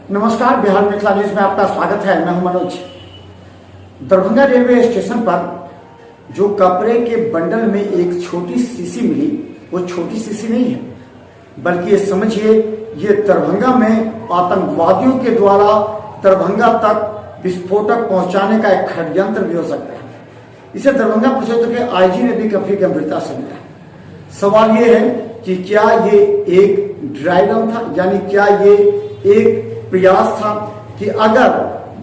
नमस्कार, बिहार मिथिला न्यूज में आपका स्वागत है। मैं हूं मनोज। दरभंगा रेलवे स्टेशन पर जो कपड़े के बंडल में एक छोटी शीशी मिली, वो छोटी शीशी नहीं है, बल्कि ये समझिए ये दरभंगा में आतंकवादियों के द्वारा दरभंगा तक विस्फोटक पहुंचाने का एक षड्यंत्र भी हो सकता है। इसे दरभंगा प्रक्षेत्र के आईजी ने भी काफी गंभीरता से लिया है। सवाल ये है कि क्या ये एक ड्राई रन था, यानी क्या ये एक प्रयास था कि अगर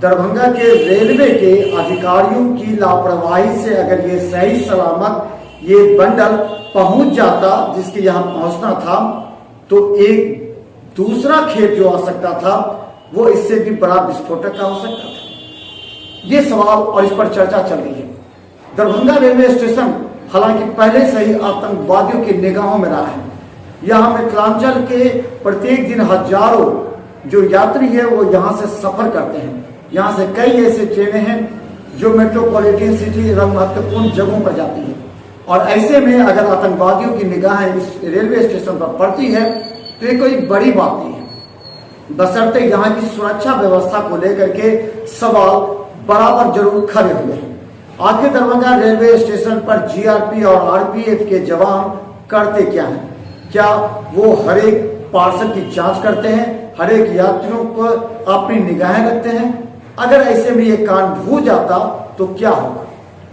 दरभंगा के रेलवे के अधिकारियों की लापरवाही से अगर ये सही सलामत ये बंडल पहुंच जाता जिसके यहाँ पहुंचना था, तो एक दूसरा खेप जो आ सकता था वो इससे भी बड़ा विस्फोटक का हो सकता था। ये सवाल और इस पर चर्चा चल रही है। दरभंगा रेलवे स्टेशन हालांकि पहले से ही आतंकवादियों की निगाहों में रहा है। यहाँ मिथिलांचल के प्रत्येक दिन हजारों जो यात्री है वो यहाँ से सफर करते हैं। यहाँ से कई ऐसे ट्रेनें हैं जो मेट्रोपॉलिटन सिटी एवं महत्वपूर्ण जगहों पर जाती है, और ऐसे में अगर आतंकवादियों की निगाहें इस रेलवे स्टेशन पर पड़ती है तो ये कोई बड़ी बात नहीं है, बशर्ते यहाँ की सुरक्षा व्यवस्था को लेकर के सवाल बराबर जरूर खड़े हुए हैं। आखिर दरभंगा रेलवे स्टेशन पर जीआरपी और आरपीएफ के जवान करते क्या हैं? क्या वो हर एक पार्सल की जांच करते हैं, हर एक यात्रियों को अपनी निगाहें रखते हैं? अगर ऐसे में ये कांड हो जाता तो क्या होगा?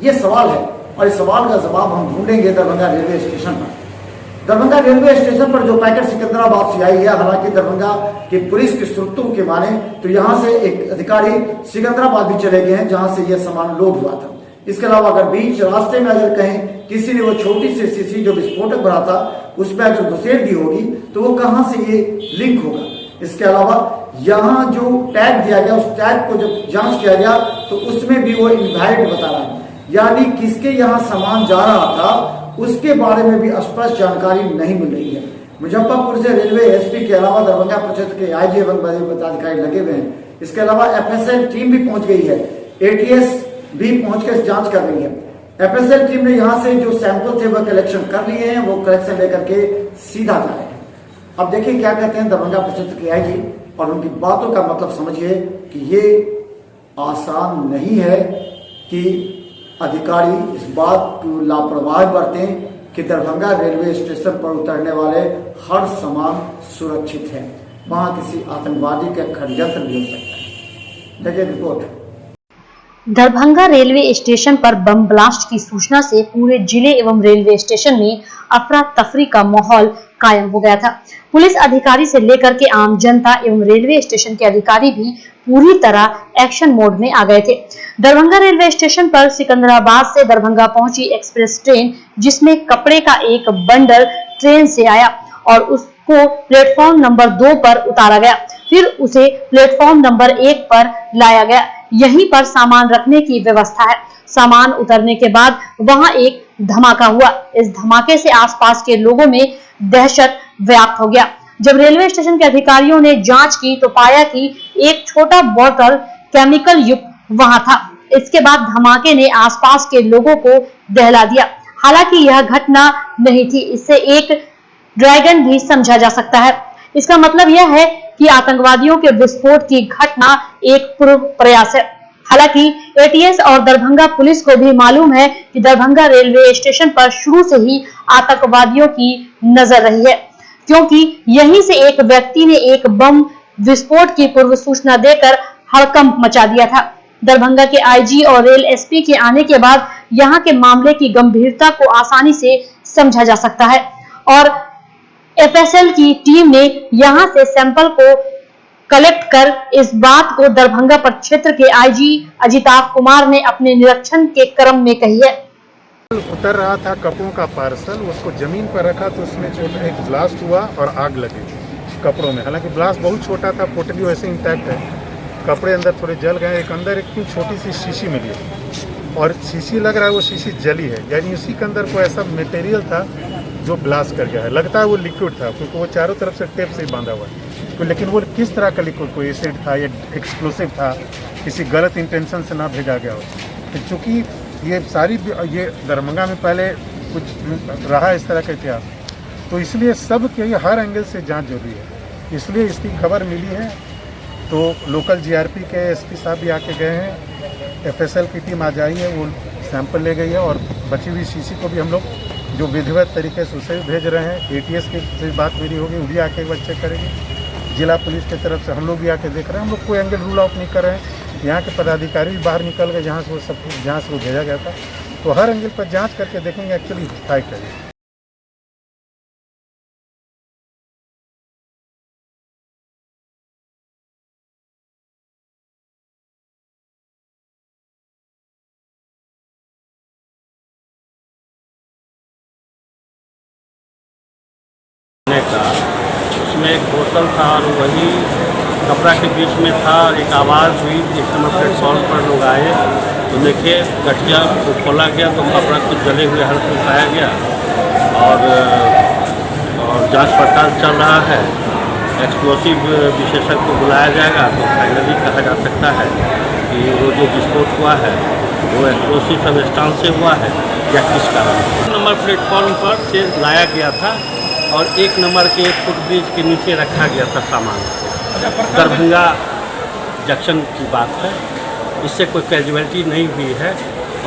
ये सवाल है, और इस सवाल का जवाब हम ढूंढेंगे दरभंगा रेलवे स्टेशन पर। दरभंगा रेलवे स्टेशन पर जो पैकेट सिकंदराबाद से आई है, हालांकि दरभंगा की पुलिस के सूत्रों के माने तो यहाँ से एक अधिकारी सिकंदराबाद भी चले गए हैं जहां से यह सामान लोड हुआ था। इसके अलावा अगर बीच रास्ते में अगर कहीं किसी ने वो छोटी सी शीशी जो विस्फोटक भरा था उसमें अगर घुसेड़ दी होगी तो वो कहां से ये लिंक होगा। इसके अलावा यहाँ जो टैग दिया गया, उस टैग को जब जांच किया गया तो उसमें भी वो इनवैलिड बता रहा है, यानी किसके यहाँ सामान जा रहा था उसके बारे में भी स्पष्ट जानकारी नहीं मिल रही है। मुजफ्फरपुर से रेलवे एसपी के अलावा दरभंगा प्रक्षेत्र के आईजी एवं बड़े पदाधिकारी लगे हुए हैं। इसके अलावा एफएसएल टीम भी पहुंच गई है, एटीएस भी पहुंचकर जांच कर रही है। एफएसएल टीम ने यहाँ से जो सैंपल थे वो कलेक्शन कर लिए हैं, वो कलेक्शन लेकर के सीधा जा रहे हैं। अब देखिए क्या कहते हैं दरभंगा प्रक्षेत्र के आईजी, और उनकी बातों का मतलब समझिए कि ये आसान नहीं है कि अधिकारी इस बात की लापरवाही बरतें कि दरभंगा रेलवे स्टेशन पर उतरने वाले हर सामान सुरक्षित है। वहां किसी आतंकवादी का षड्यंत्र भी हो सकता है। देखिए रिपोर्ट। दरभंगा रेलवे स्टेशन पर बम ब्लास्ट की सूचना से पूरे जिले एवं रेलवे स्टेशन में अफरा तफरी का माहौल कायम हो गया था। पुलिस अधिकारी से लेकर के आम जनता एवं रेलवे स्टेशन के अधिकारी भी पूरी तरह एक्शन मोड में आ गए थे। दरभंगा रेलवे स्टेशन पर सिकंदराबाद से दरभंगा पहुंची एक्सप्रेस ट्रेन, जिसमें कपड़े का एक बंडल ट्रेन से आया और उसको प्लेटफॉर्म नंबर 2 पर उतारा गया, फिर उसे प्लेटफॉर्म नंबर 1 पर लाया गया। यहीं पर सामान रखने की व्यवस्था है। सामान उतरने के बाद वहां एक धमाका हुआ। इस धमाके से आसपास के लोगों में दहशत व्याप्त हो गया। जब रेलवे स्टेशन के अधिकारियों ने जांच की तो पाया कि एक छोटा बोतल केमिकल युक्त वहां था। इसके बाद धमाके ने आसपास के लोगों को दहला दिया। हालांकि यह घटना नहीं थी, इससे एक ड्रैगन भी समझा जा सकता है। इसका मतलब यह है कि आतंकवादियों के विस्फोट की घटना एक पूर्व प्रयास है। हालांकि एटीएस और दरभंगा पुलिस को भी मालूम है कि दरभंगा रेलवे स्टेशन पर शुरू से ही आतंकवादियों की नजर रही है, क्योंकि यहीं से एक व्यक्ति ने एक बम विस्फोट की पूर्व सूचना देकर हड़कंप मचा दिया था। दरभंगा के आईजी और रेल एसपी के आने के बाद यहाँ के मामले की गंभीरता को आसानी से समझा जा सकता है, और एफएसएल की टीम ने यहां से सैंपल को कलेक्ट कर इस बात को दरभंगा प्रक्षेत्र के आईजी अजिताभ कुमार ने अपने निरीक्षण के क्रम में कही है। उतर रहा था कपड़ों का पार्सल, उसको जमीन पर रखा तो उसमें छोटा एक ब्लास्ट हुआ और आग लगी कपड़ों में। हालांकि ब्लास्ट बहुत छोटा था, पोटली वैसे इंटैक्ट है, कपड़े अंदर थोड़े जल गए। एक अंदर एक छोटी सी शीशी मिली और शीशी लग रहा है वो शीशी जली है, यानी उसी के अंदर कोई ऐसा मटेरियल था जो ब्लास्ट कर गया है। लगता है वो लिक्विड था, क्योंकि वो चारों तरफ से टेप से ही बांधा हुआ है। तो लेकिन वो किस तरह का लिक्विड, कोई एसिड था या एक्सप्लोसिव था, किसी गलत इंटेंशन से ना भेजा गया हो। तो चूँकि ये सारी ये दरभंगा में पहले कुछ रहा इस तरह का इतिहास, तो इसलिए सब के हर एंगल से जांच जरूरी है। इसलिए इसकी खबर मिली है तो लोकल जीआरपी के एसपी साहब भी आके गए हैं, एफएसएल की टीम आज आई है, वो सैंपल ले गई है और बची हुई सीसी को भी हम लोग जो विधिवत तरीके से उसे भी भेज रहे हैं। एटीएस की से बात मेरी होगी, वो भी आके एक बार चेक करेगी। जिला पुलिस की तरफ से हम लोग भी आके देख रहे हैं। हम लोग कोई एंगल रूल आउट नहीं कर रहे हैं। यहाँ के पदाधिकारी भी बाहर निकल गए जहाँ से वो भेजा गया था। तो हर एंगल पर जांच करके देखेंगे एक्चुअली फाइट है। का उसमें एक बोतल था और वही कपड़ा के बीच में था और एक आवाज़ हुई। एक समय प्लेटफॉर्म पर लोग आए तो देखे गठिया को खोला गया तो कपड़ा कुछ जले हुए हालत में पाया गया और जांच पड़ताल चल रहा है। एक्सप्लोसिव विशेषज्ञ को बुलाया जाएगा तो फाइनली कहा जा सकता है कि वो जो विस्फोट हुआ है वो एक्सप्लोसिव सबस्टांस से हुआ है या किस कारण। नंबर प्लेटफॉर्म पर से लाया गया था और 1 नंबर के फुटब्रिज के नीचे रखा गया था सामान। दरभंगा जंक्शन की बात है, इससे कोई कैजुअलिटी नहीं हुई है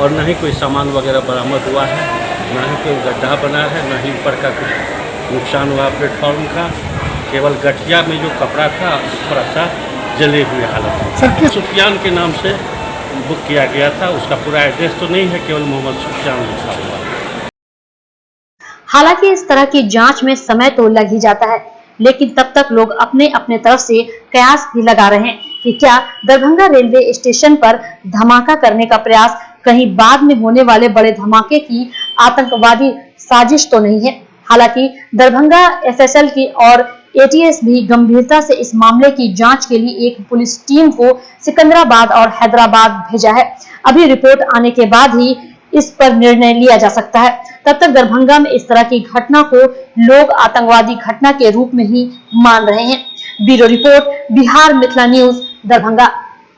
और न ही कोई सामान वगैरह बरामद हुआ है, न ही कोई गड्ढा बना है, न ही ऊपर का कुछ नुकसान हुआ प्लेटफॉर्म का। केवल गठिया में जो कपड़ा था थोड़ा सा जले हुए हालत में। सर सुफियान के नाम से बुक किया गया था, उसका पूरा एड्रेस तो नहीं है, केवल मोहम्मद सुफियान लिखा हुआ है। हालांकि इस तरह की जांच में समय तो लग ही जाता है, लेकिन तब तक लोग अपने अपने तरफ से कयास भी लगा रहे हैं कि क्या दरभंगा रेलवे स्टेशन पर धमाका करने का प्रयास कहीं बाद में होने वाले बड़े धमाके की आतंकवादी साजिश तो नहीं है। हालांकि दरभंगा एफएसएल की और एटीएस भी गंभीरता से इस मामले की जांच के लिए एक पुलिस टीम को सिकंदराबाद और हैदराबाद भेजा है। अभी रिपोर्ट आने के बाद ही इस पर निर्णय लिया जा सकता है। तब तक दरभंगा में इस तरह की घटना को लोग आतंकवादी घटना के रूप में ही मान रहे हैं। Bureau report, Bihar Mithila news, Darbhanga.